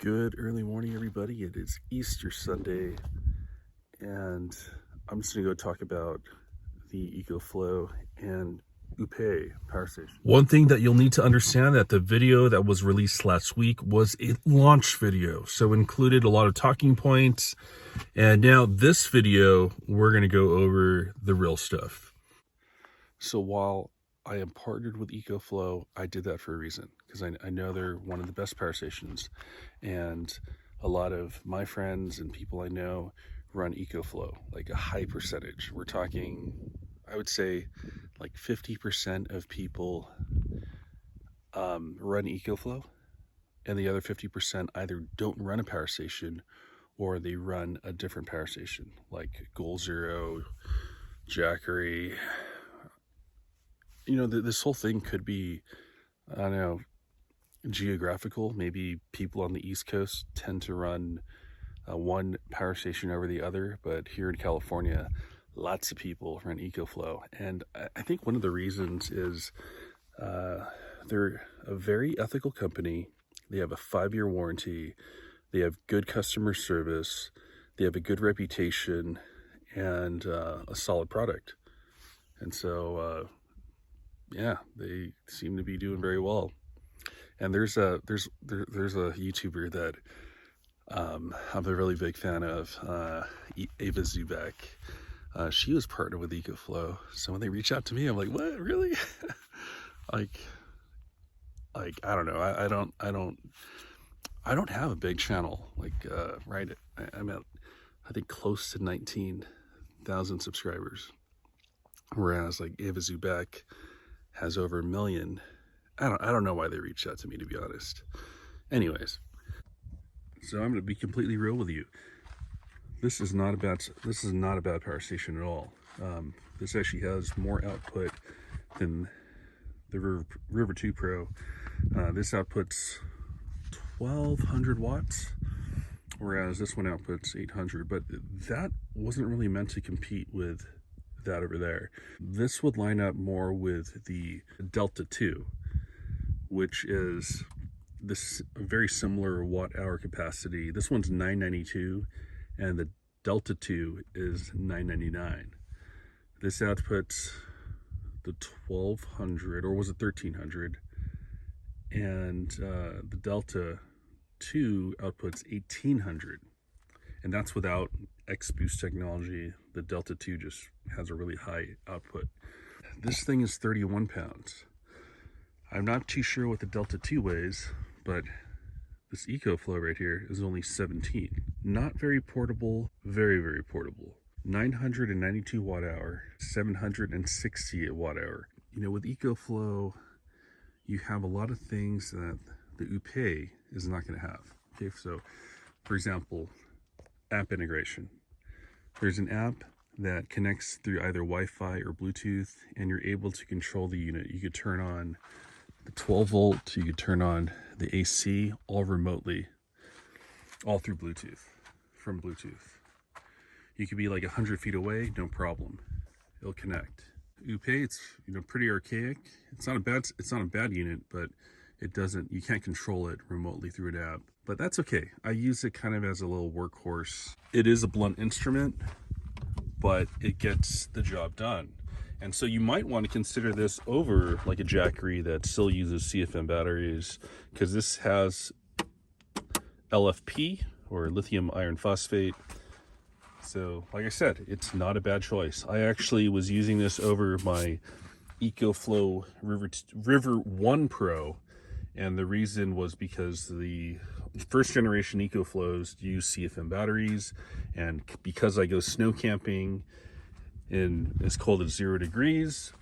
Good early morning, everybody. It is Easter Sunday, and I'm just going to go talk about the EcoFlow and UPay power station. One thing that you'll need to understand that the video that was released last week was a launch video, so included a lot of talking points. And now this video, we're going to go over the real stuff. So while I am partnered with EcoFlow, I did that for a reason, because I know they're one of the best power stations, and a lot of my friends and people I know run EcoFlow, like a high percentage. We're talking, I would say, like 50% of people run EcoFlow, and the other 50% either don't run a power station or they run a different power station, like Goal Zero, Jackery. You know, this whole thing could be, I don't know, geographical. Maybe people on the East Coast tend to run one power station over the other, but here in California, lots of people run EcoFlow. And I think one of the reasons is they're a very ethical company. They have a 5-year warranty. They have good customer service. They have a good reputation and a solid product. And so, yeah, they seem to be doing very well. And there's a YouTuber that I'm a really big fan of, Ava Zubek. She was partnered with EcoFlow, so when they reach out to me, I'm like, what, really? like I don't know. I don't have a big channel. Like, right, I'm at, I think, close to 19,000 subscribers, whereas like Ava Zubek has over 1 million. I don't know why they reached out to me, to be honest. Anyways, so I'm going to be completely real with you. This is not a bad power station at all. This actually has more output than the River 2 Pro. This outputs 1200 watts, whereas this one outputs 800, but that wasn't really meant to compete with that over there. This would line up more with the Delta 2, which is this very similar watt hour capacity. This one's 992 and the Delta 2 is 999. This outputs the 1200, or was it 1300? And the Delta 2 outputs 1800. And that's without X-Boost technology. The Delta 2 just has a really high output. This thing is 31 pounds. I'm not too sure what the Delta 2 weighs, but this EcoFlow right here is only 17. Not very portable, very, very portable. 992 watt hour, 760 watt hour. You know, with EcoFlow, you have a lot of things that the UPay is not going to have. Okay, so for example, app integration. There's an app that connects through either Wi-Fi or Bluetooth, and you're able to control the unit. You could turn on the 12 volt, you could turn on the AC, all remotely, all through Bluetooth, from Bluetooth. You could be like 100 feet away, no problem. It'll connect. UPay, it's, you know, pretty archaic. It's not a bad unit, but you can't control it remotely through an app. But that's okay. I use it kind of as a little workhorse. It is a blunt instrument, but it gets the job done. And so you might want to consider this over like a Jackery that still uses CFM batteries, because this has LFP, or lithium iron phosphate. So like I said, it's not a bad choice. I actually was using this over my EcoFlow River 1 Pro, and the reason was because the first generation EcoFlows use CFM batteries, and because I go snow camping in as cold as 0 degrees,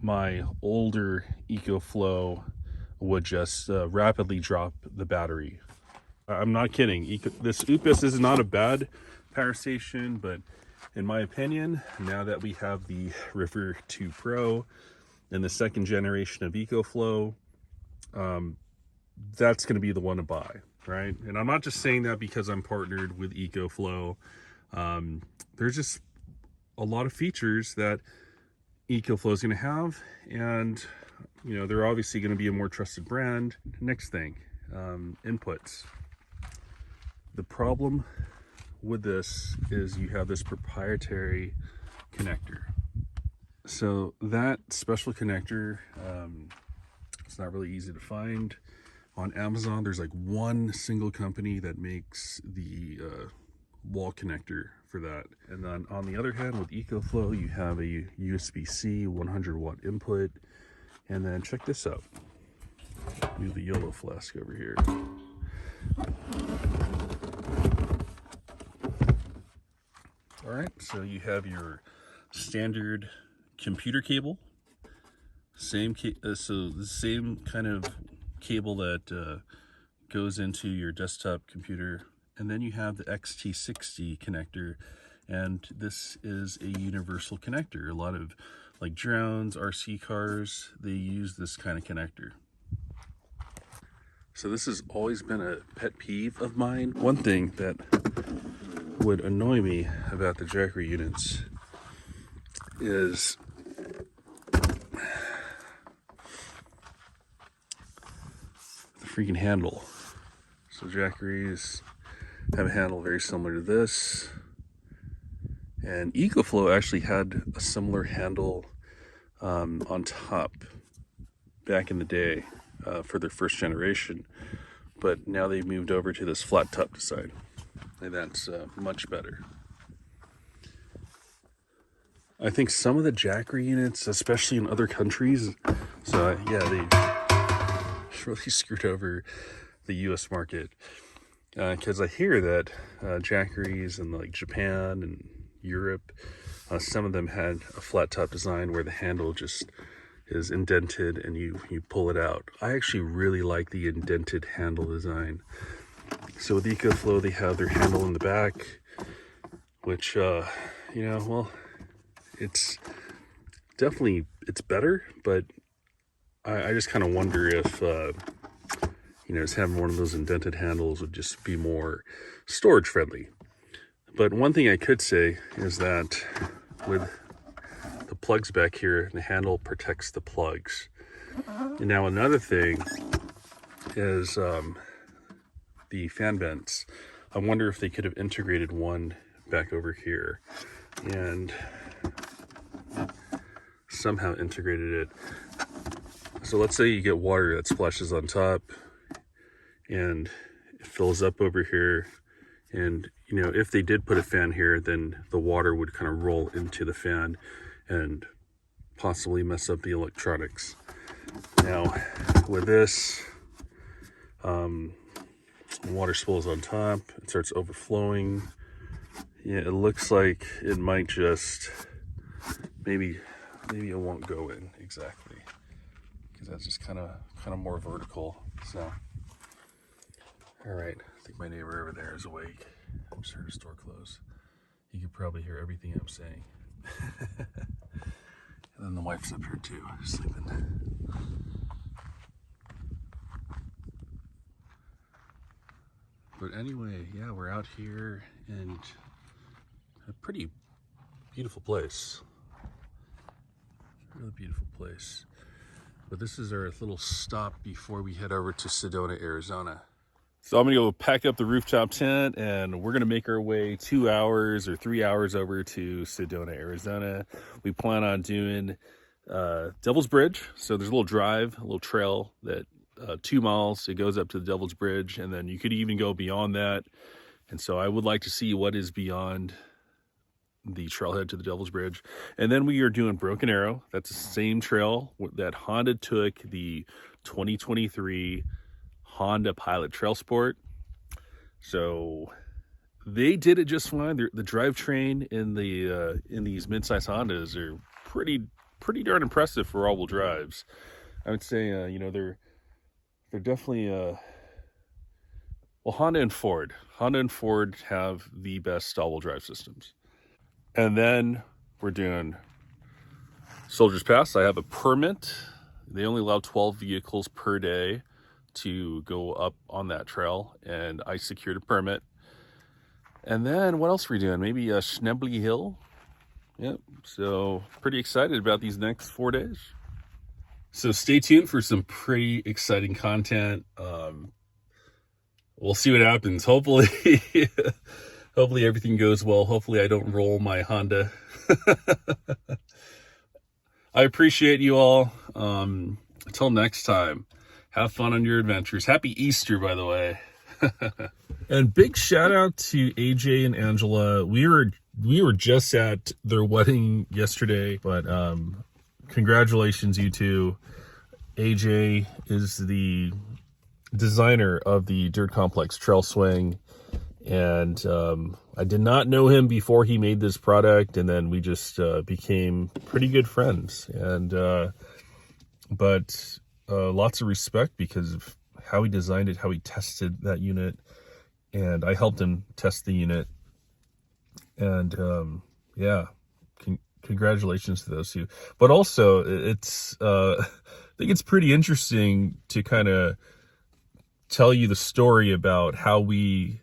my older EcoFlow would just rapidly drop the battery. I'm not kidding. This UPS is not a bad power station, but in my opinion, now that we have the River 2 Pro and the second generation of EcoFlow, that's going to be the one to buy, right? And I'm not just saying that because I'm partnered with EcoFlow. There's just a lot of features that EcoFlow is going to have, and you know, they're obviously going to be a more trusted brand. Next thing, inputs. The problem with this is you have this proprietary connector. So that special connector, it's not really easy to find. On Amazon, there's like one single company that makes the wall connector for that. And then on the other hand, with EcoFlow, you have a USB-C 100-watt input. And then check this out. Move the yellow flask over here. All right, so you have your standard computer cable. So the same kind of cable that goes into your desktop computer. And then you have the XT60 connector, and this is a universal connector. A lot of like drones, RC cars, they use this kind of connector. So this has always been a pet peeve of mine. One thing that would annoy me about the Jackery units is the freaking handle. So Jackeries have a handle very similar to this, and EcoFlow actually had a similar handle on top back in the day for their first generation, but now they've moved over to this flat top design, and that's much better. I think some of the Jackery units, especially in other countries, so yeah, they really screwed over the US market, because I hear that Jackeries in like Japan and Europe, some of them had a flat top design where the handle just is indented and you pull it out. I actually really like the indented handle design. So with EcoFlow, they have their handle in the back, which you know, well, it's definitely, it's better, but I just kind of wonder if you know, just having one of those indented handles would just be more storage friendly. But one thing I could say is that with the plugs back here, the handle protects the plugs. And now another thing is the fan vents. I wonder if they could have integrated one back over here and somehow integrated it. So let's say you get water that splashes on top and it fills up over here, and you know, if they did put a fan here, then the water would kind of roll into the fan and possibly mess up the electronics. Now with this, water spills on top, it starts overflowing. Yeah, it looks like it might just maybe it won't go in exactly, because that's just kind of more vertical. So all right, I think my neighbor over there is awake. I just heard his door close. You can probably hear everything I'm saying. And then the wife's up here too, sleeping. But anyway, yeah, we're out here in a pretty beautiful place. Really beautiful place. But this is our little stop before we head over to Sedona, Arizona. So I'm gonna go pack up the rooftop tent, and we're gonna make our way 2 hours or 3 hours over to Sedona, Arizona. We plan on doing Devil's Bridge. So there's a little drive, a little trail that 2 miles, it goes up to the Devil's Bridge, and then you could even go beyond that. And so I would like to see what is beyond the trailhead to the Devil's Bridge. And then we are doing Broken Arrow. That's the same trail that Honda took the 2023 Honda Pilot Trail Sport. So they did it just fine. The drivetrain in these midsize Hondas are pretty darn impressive for all-wheel drives. I would say you know, they're definitely well, Honda and Ford have the best all-wheel drive systems. And then we're doing Soldier's Pass. I have a permit. They only allow 12 vehicles per day to go up on that trail, and I secured a permit. And then what else are we doing? Maybe a Schnebly Hill. Yep. So pretty excited about these next 4 days. So stay tuned for some pretty exciting content. we'll see what happens. Hopefully, hopefully everything goes well. Hopefully I don't roll my Honda. I appreciate you all. Until next time, have fun on your adventures. Happy Easter, by the way. And big shout out to AJ and Angela. We were just at their wedding yesterday, but congratulations, you two. AJ is the designer of the Dirt Complex Trail Swing, and I did not know him before he made this product, and then we just became pretty good friends. And but lots of respect because of how he designed it, how he tested that unit, and I helped him test the unit. And yeah, congratulations to those two. But also, it's I think it's pretty interesting to kind of tell you the story about how we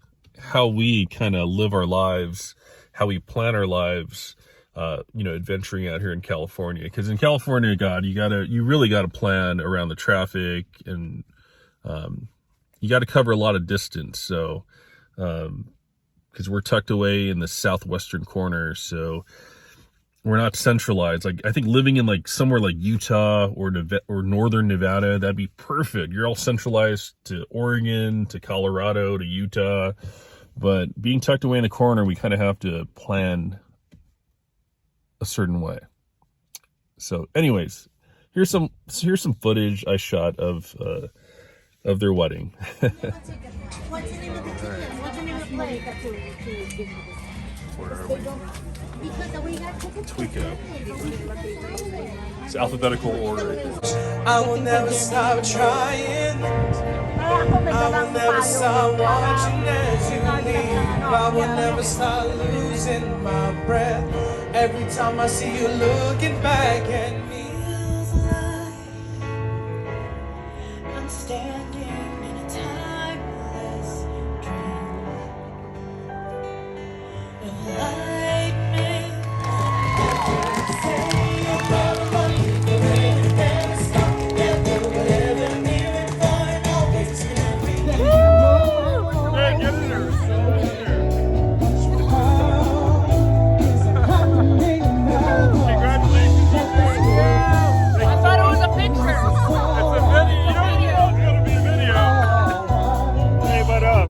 kind of live our lives, how we plan our lives, you know, adventuring out here in California. Because in California, God, you really gotta plan around the traffic, and you got to cover a lot of distance. So, because we're tucked away in the southwestern corner, so we're not centralized. Like, I think living in like somewhere like Utah or northern Nevada, that'd be perfect. You're all centralized to Oregon, to Colorado, to Utah. But being tucked away in the corner, we kind of have to plan a certain way. So anyways, here's some footage I shot of their wedding. What's the name of the ticket? What's the name of the plane? Where are we? Because we got tickets. Tweak it up. It's alphabetical order. I will never stop trying. I will never stop watching as you leave. I will never stop losing my breath every time I see you looking back at me.